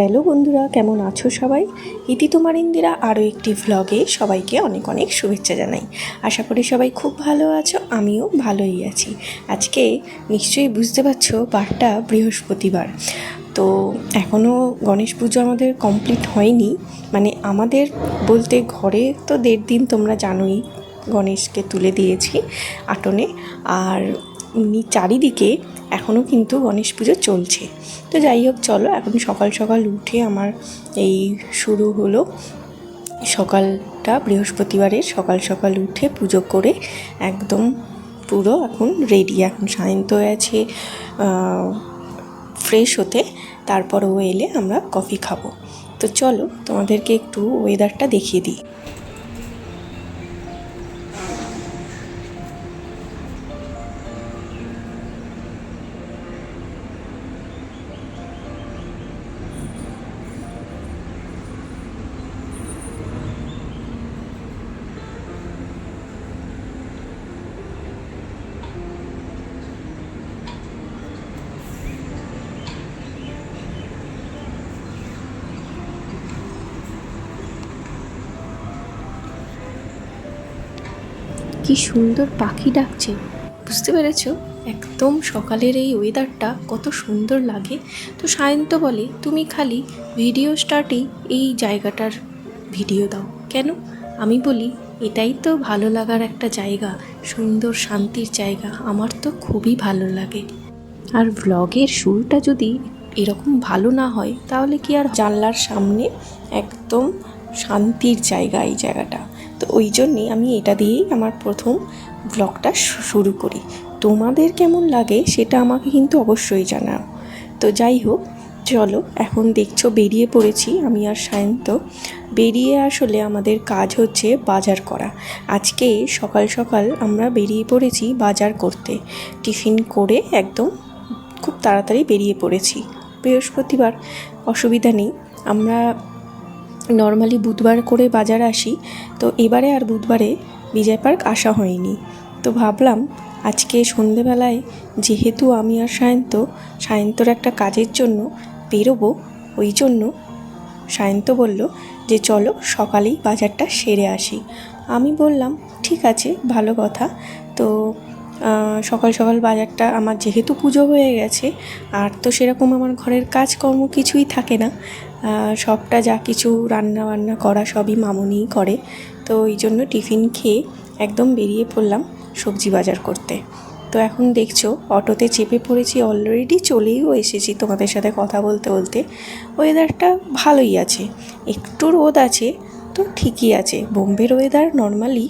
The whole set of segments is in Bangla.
হ্যালো বন্ধুরা, কেমন আছো সবাই? ইতি তোমার ইন্দিরা আরও একটি ভ্লগে সবাইকে অনেক অনেক শুভেচ্ছা জানাই। আশা করি সবাই খুব ভালো আছো, আমিও ভালোই আছি। আজকে নিশ্চয়ই বুঝতে পারছো বারটা বৃহস্পতিবার। তো এখনও গণেশ পুজো আমাদের কমপ্লিট হয়নি, মানে আমাদের বলতে ঘরে তো 1.5 দিন তোমরা জানোই গণেশকে তুলে দিয়েছি আটনে, আর চারিদিকে এখনও কিন্তু গণেশ পুজো চলছে। তো যাই হোক, চলো এখন সকাল সকাল উঠে আমার এই শুরু হলো সকালটা। বৃহস্পতিবারের সকাল সকাল উঠে পুজো করে একদম পুরো এখন রেডি। এখন শান্ত হয়ে আছে ফ্রেশ হতে, তারপর ও এলে আমরা কফি খাবো। তো চলো তোমাদেরকে একটু ওয়েদারটা দেখিয়ে দিই। কি সুন্দর পাখি ডাকছে, বুঝতে পেরেছো? একদম সকালের এই ওয়েদারটা কত সুন্দর লাগে। তো সায়ন্ত বলে, তুমি খালি ভিডিও স্টার্টেই এই জায়গাটার ভিডিও দাও কেন? আমি বলি, এটাই তো ভালো লাগার একটা জায়গা, সুন্দর শান্তির জায়গা, আমার তো খুবই ভালো লাগে। আর ভ্লগের শুরুটা যদি এরকম ভালো না হয় তাহলে কি আর? জানলার সামনে একদম শান্তির জায়গা এই জায়গাটা। তো ওই জন্যে আমি এটা দিয়েই আমার প্রথম ব্লগটা শুরু করি। তোমাদের কেমন লাগে সেটা আমাকে কিন্তু অবশ্যই জানাও। তো যাই হোক, চলো এখন দেখছো বেরিয়ে পড়েছি আমি আর সায়ন্ত। বেরিয়ে আসলে আমাদের কাজ হচ্ছে বাজার করা। আজকে সকাল সকাল আমরা বেরিয়ে পড়েছি বাজার করতে। টিফিন করে একদম খুব তাড়াতাড়ি বেরিয়ে পড়েছি। বৃহস্পতিবার, অসুবিধা নেই, আমরা নর্মালি বুধবার করে বাজার আসি। তো এবারে আর বুধবারে বিজয় পার্ক আসা হয়নি। তো ভাবলাম আজকে সন্ধেবেলায় যেহেতু আমি আর সায়ন্তর একটা কাজের জন্য বেরোবো, ওই জন্য সায়ন্ত বলল যে চলো সকালেই বাজারটা সেরে আসি। আমি বললাম ঠিক আছে, ভালো কথা। তো সকাল সকাল বাজারটা, আমার যেহেতু পুজো হয়ে গেছে আর তো সেরকম আমার ঘরের কাজকর্ম কিছুই থাকে না, সবটা যা কিছু রান্না বান্না করা সবই মামুনিই করে। তো ওই জন্য টিফিন খেয়ে একদম বেরিয়ে পড়লাম সবজি বাজার করতে। তো এখন দেখছো অটোতে চেপে পড়েছি, অলরেডি চলেও এসেছি তোমাদের সাথে কথা বলতে বলতে। ওয়েদারটা ভালোই আছে, একটু রোদ আছে তো ঠিকই আছে। বোম্বের ওয়েদার নর্মালি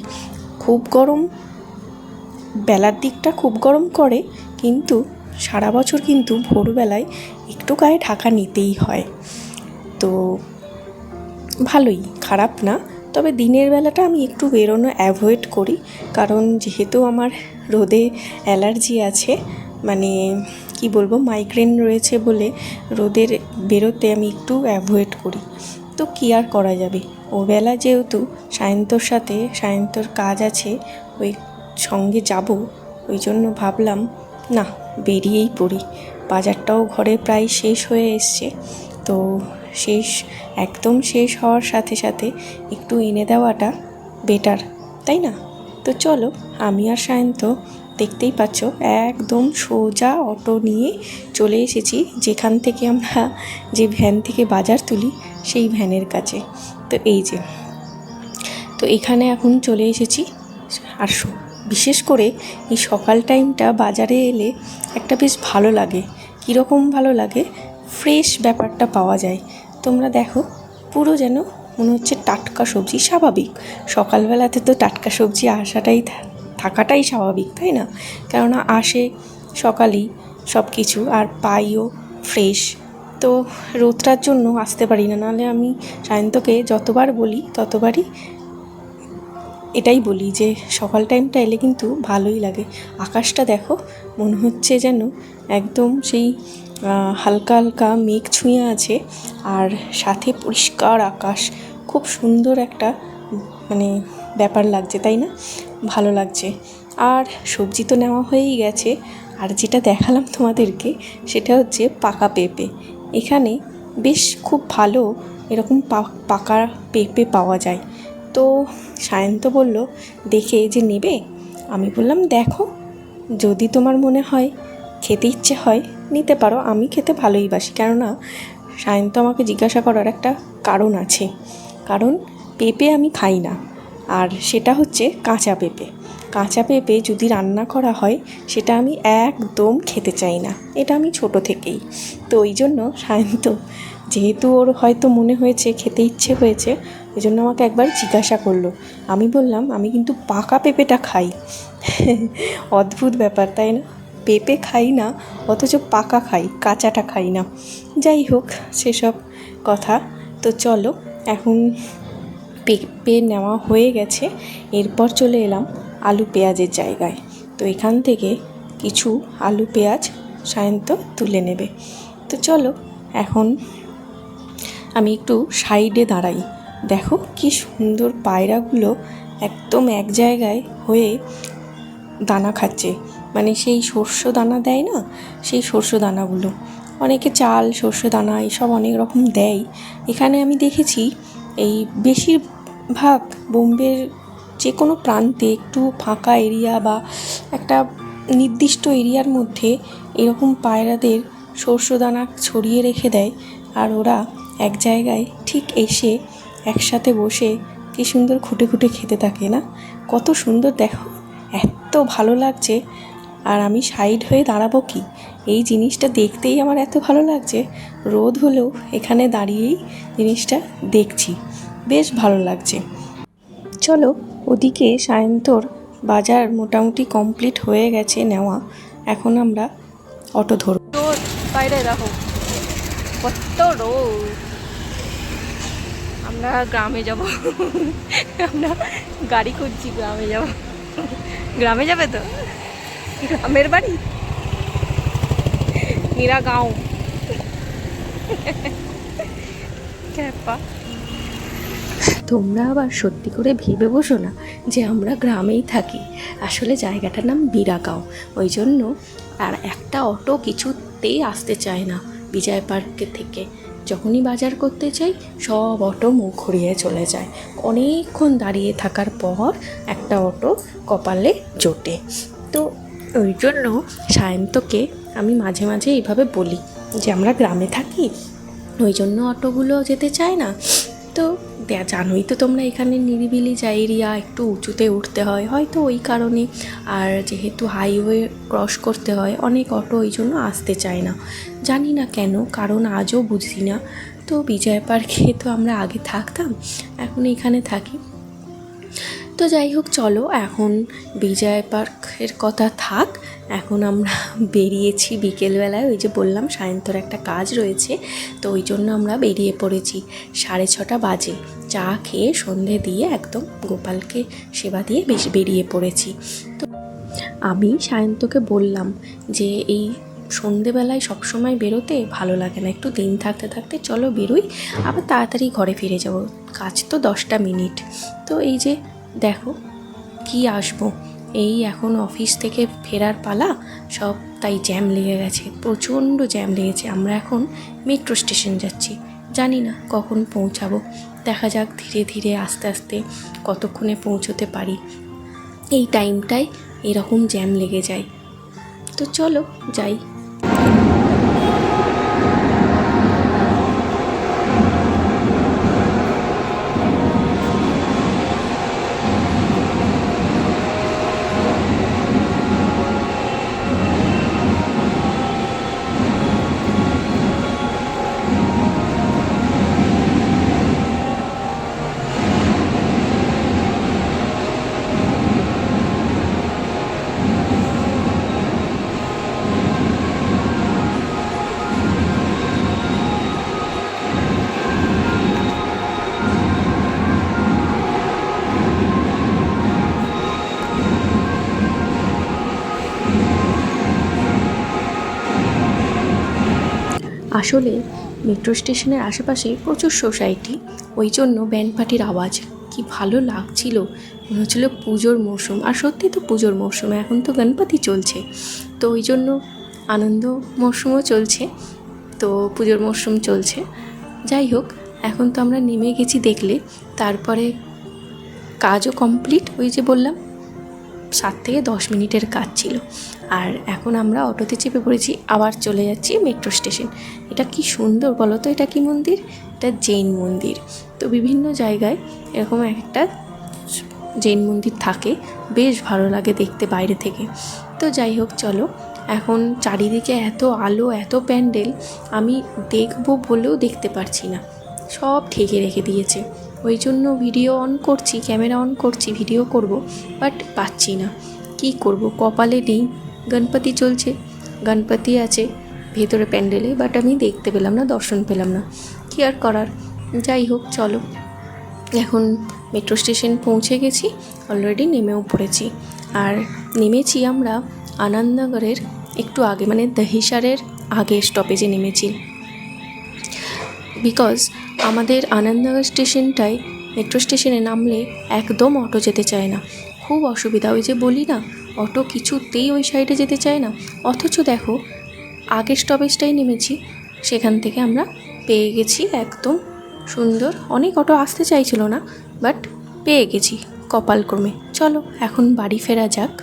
খুব গরম, বেলার দিকটা খুব গরম করে, কিন্তু সারা বছর কিন্তু ভোরবেলায় একটু গায়ে ঢাকা নিতেই হয়। তো ভালোই, খারাপ না। তবে দিনের বেলাটা আমি একটু বেরোনো অ্যাভয়েড করি, কারণ যেহেতু আমার রোদে অ্যালার্জি আছে, মানে কি বলবো, মাইগ্রেন রয়েছে বলে রোদের বেরোতে আমি একটু অ্যাভয়েড করি। তো কী আর করা যাবে, ওবেলা যেহেতু সায়ন্তর কাজ আছে, ওই সঙ্গে যাব, ওই জন্য ভাবলাম না, বেরিয়েই পড়ি। বাজারটাও ঘরে প্রায় শেষ হয়ে এসছে। তো একদম শেষ হওয়ার সাথে সাথে একটু এনে দেওয়াটা বেটার, তাই না? তো চলো, আমি আর সায়ন্ত দেখতেই পাচ্ছ একদম সোজা অটো নিয়ে চলে এসেছি যেখান থেকে আমরা যে ভ্যান থেকে বাজার তুলি সেই ভ্যানের কাছে। তো এই যে, তো এখানে এখন চলে এসেছি। আর বিশেষ করে এই সকাল টাইমটা বাজারে এলে একটা বেশ ভালো লাগে। কীরকম ভালো লাগে, ফ্রেশ ব্যাপারটা পাওয়া যায়। তোমরা দেখো, পুরো যেন মনে হচ্ছে টাটকা সবজি। স্বাভাবিক, সকালবেলাতে তো টাটকা সবজি থাকাটাই স্বাভাবিক, তাই না? কেননা আসে সকালেই সব কিছু, আর পাইও ফ্রেশ। তো রোদটার জন্য আসতে পারি না, নাহলে আমি সায়ন্তকে যতবার বলি ততবারই এটাই বলি যে সকাল টাইমটা এলে কিন্তু ভালোই লাগে। আকাশটা দেখো, মনে হচ্ছে যেন একদম সেই হালকা হালকা মেঘ ছুঁয়ে আছে, আর সাথে পরিষ্কার আকাশ। খুব সুন্দর একটা মানে ব্যাপার লাগছে, তাই না? ভালো লাগছে। আর সবজি তো নেওয়া হয়েই গেছে, আর যেটা দেখালাম তোমাদেরকে সেটা হচ্ছে পাকা পেঁপে। এখানে বেশ খুব ভালো এরকম পাকা পেঁপে পাওয়া যায়। তো সায়ন্ত বলল দেখে যে নেবে। আমি বললাম দেখো, যদি তোমার মনে হয় খেতে ইচ্ছে হয় নিতে পারো, আমি খেতে ভালোই বাসি। কেননা সায়ন্ত আমাকে জিজ্ঞাসা করার একটা কারণ আছে, কারণ পেঁপে আমি খাই না, আর সেটা হচ্ছে কাঁচা পেঁপে। কাঁচা পেঁপে যদি রান্না করা হয় সেটা আমি একদম খেতে চাই না, এটা আমি ছোট থেকেই। তো ওই জন্য সায়ন্ত, যেহেতু ওর হয়তো মনে হয়েছে খেতে ইচ্ছে হয়েছে, ওই জন্য আমাকে একবার জিজ্ঞাসা করলো। আমি বললাম আমি কিন্তু পাকা পেঁপেটা খাই। অদ্ভুত ব্যাপার তাই না, পেঁপে খাই না অথচ পাকা খাই, কাঁচাটা খাই না। যাই হোক সেসব কথা। তো চলো এখন পেঁপে নেওয়া হয়ে গেছে, এরপর চলে এলাম আলু পেঁয়াজের জায়গায়। তো এখান থেকে কিছু আলু পেঁয়াজ সায়ন্ত তুলে নেবে। তো চলো এখন আমি একটু সাইডে দাঁড়াই। দেখো কি সুন্দর পায়রাগুলো একদম এক জায়গায় হয়ে দানা খাচ্ছে, মানে সেই শস্য দানা দেয় না, সেই শস্য দানাগুলো। অনেকে চাল, শস্য দানা এসব অনেক রকম দেয়। এখানে আমি দেখেছি এই বেশিরভাগ বোম্বের যে কোনো প্রান্তে একটু ফাঁকা এরিয়া বা একটা নির্দিষ্ট এরিয়ার মধ্যে এরকম পায়রাদের শস্য দানা ছড়িয়ে রেখে দেয়, আর ওরা এক জায়গায় ঠিক এসে একসাথে বসে কী সুন্দর খুঁটে খুঁটে খেতে থাকে না? কত সুন্দর দেখো, এত ভালো লাগছে। আর আমি সাইড হয়ে দাঁড়াবো কি, এই জিনিসটা দেখতেই আমার এত ভালো লাগছে। রোদ হলেও এখানে দাঁড়িয়েই জিনিসটা দেখছি, বেশ ভালো লাগছে। চলো ওদিকে সায়ন্তর বাজার মোটামুটি কমপ্লিট হয়ে গেছে নেওয়া, এখন আমরা অটো ধরব। রোদ বাইরে দেখো কত রোদ। আমরা গ্রামে যাব, আমরা গাড়ি খুঁজছি, গ্রামে যাব। গ্রামে যাবে তো? গ্রামের বাড়ি মেরা গাঁও। তোমরা আবার সত্যি করে ভেবে বসো না যে আমরা গ্রামেই থাকি, আসলে জায়গাটার নাম বিরাগাঁও। ওই জন্য আর একটা অটো কিছুতেই আসতে চায় না বিজয় পার্কের থেকে। যখনই বাজার করতে চাই সব অটো মুখ ঘুরিয়ে চলে যায়। অনেকক্ষণ দাঁড়িয়ে থাকার পর একটা অটো কপালে জোটে। তো ওই জন্য সায়ন্তকে আমি মাঝে মাঝে এইভাবে বলি যে আমরা গ্রামে থাকি, ওই জন্য অটোগুলো যেতে চায় না। তো জানোই তো তোমরা এখানে নিরিবিলি এরিয়া, একটু উঁচুতে উঠতে হয় হয়তো ওই কারণে। আর যেহেতু হাইওয়ে ক্রস করতে হয়, অনেক অটো ওই জন্য আসতে চায় না। জানি না কেন, কারণ আজও বুঝি না। তো বিজয় পার্কে তো আমরা আগে থাকতাম, এখন এখানে থাকি। তো যাই হোক চলো এখন বিজয় পার্কের কথা থাক, এখন আমরা বেরিয়েছি বিকেলবেলায়। ওই যে বললাম সায়ন্তর একটা কাজ রয়েছে, তো ওই জন্য আমরা বেরিয়ে পড়েছি। 6:30 বাজে, চা খেয়ে সন্ধে দিয়ে একদম গোপালকে সেবা দিয়ে বেশ বেরিয়ে পড়েছি। তো আমি সায়ন্তকে বললাম যে এই সন্ধেবেলায় সবসময় বেরোতে ভালো লাগে না, একটু দিন থাকতে থাকতে চলো বেরোই, আবার তাড়াতাড়ি ঘরে ফিরে যাব, কাজ তো 10টা মিনিট। তো এই যে দেখো কি আসবো, এই এখন অফিস থেকে ফেরার পালা সব, তাই জ্যাম লেগে গেছে, প্রচণ্ড জ্যাম লেগেছে। আমরা এখন মেট্রো স্টেশন যাচ্ছি, জানি না কখন পৌঁছাবো, দেখা যাক ধীরে ধীরে আস্তে আস্তে কতক্ষণে পৌঁছতে পারি। এই টাইমটায় এরকম জ্যাম লেগে যায়। তো চলো যাই। আসলে মেট্রো স্টেশনের আশেপাশে প্রচুর সোসাইটি, ওই জন্য ব্যান্ড পার্টির আওয়াজ কি ভালো লাগছিল, মনে হচ্ছিল পুজোর মরশুম। আর সত্যি তো পুজোর মরশুম, এখন তো গণপতি চলছে, তো ওই জন্য আনন্দ মরশুমও চলছে। তো পুজোর মরশুম চলছে। যাই হোক, এখন তো আমরা নেমে গেছি দেখলে, তারপরে কাজও কমপ্লিট। ওই যে বললাম 7 থেকে 10 মিনিটের কাজ ছিল। আর এখন আমরা অটোতে চেপে পড়েছি, আবার চলে যাচ্ছি মেট্রো স্টেশন। এটা কি সুন্দর বলো তো, এটা কি মন্দির? এটা জৈন মন্দির। তো বিভিন্ন জায়গায় এরকম একটা জৈন মন্দির থাকে, বেশ ভালো লাগে দেখতে বাইরে থেকে। তো যাই হোক, চলো। এখন চারিদিকে এত আলো, এত প্যান্ডেল, আমি দেখবো বলেও দেখতে পারছি না, সব ঢেকে রেখে দিয়েছে। ওই জন্য ভিডিও অন করছি, ক্যামেরা অন করছি, ভিডিও করব, বাট পাচ্ছি না। কি করব, কপালে নেই। গণপতি চলছে, গণপতি আছে ভেতরে প্যান্ডেলে, বাট আমি দেখতে পেলাম না, দর্শন পেলাম না। কি আর করার। যাই হোক, চলো। এখন মেট্রো স্টেশন পৌঁছে গেছি, অলরেডি নেমেও পড়েছি। আর নেমেছি আমরা আনন্দনগরের একটু আগে, মানে দহিসারের আগে স্টপেজে নেমেছি। বিকজ আমাদের আনন্দনগর স্টেশনটায় মেট্রো স্টেশনে নামলে একদম অটো যেতে চায় না, খুব অসুবিধা। ওই যে বলি না, অটো কিছুতেই ওই সাইডে যেতে চায় না। অথচ দেখো, আগের স্টপেজটাই নেমেছি, সেখান থেকে আমরা পেয়ে গেছি একদম সুন্দর। অনেক অটো আসতে চাইছিল না, বাট পেয়ে গেছি কপালক্রমে। চলো এখন বাড়ি ফেরা যাক।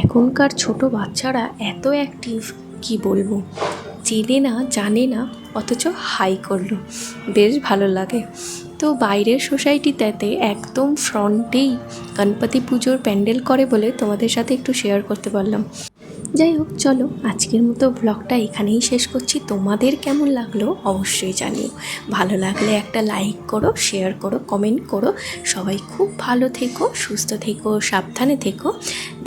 এখনকার ছোট বাচ্চারা এত অ্যাক্টিভ, কি বলবো। চেনে না, জানে না, অথচ হাই করলো, বেশ ভালো লাগে। তো বাইরের সোসাইটিতে একদম ফ্রন্টেই গণপতি পুজোর প্যান্ডেল করে বলে তোমাদের সাথে একটু শেয়ার করতে পারলাম। যাই হোক, চলো আজকের মতো ব্লগটা এখানেই শেষ করছি। তোমাদের কেমন লাগলো অবশ্যই জানিও। ভালো লাগলে একটা লাইক করো, শেয়ার করো, কমেন্ট করো। সবাই খুব ভালো থেকো, সুস্থ থেকো, সাবধানে থেকো।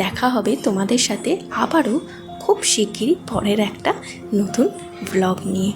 দেখা হবে তোমাদের সাথে আবারও খুব শিগগিরই পরের একটা নতুন ব্লগ নিয়ে।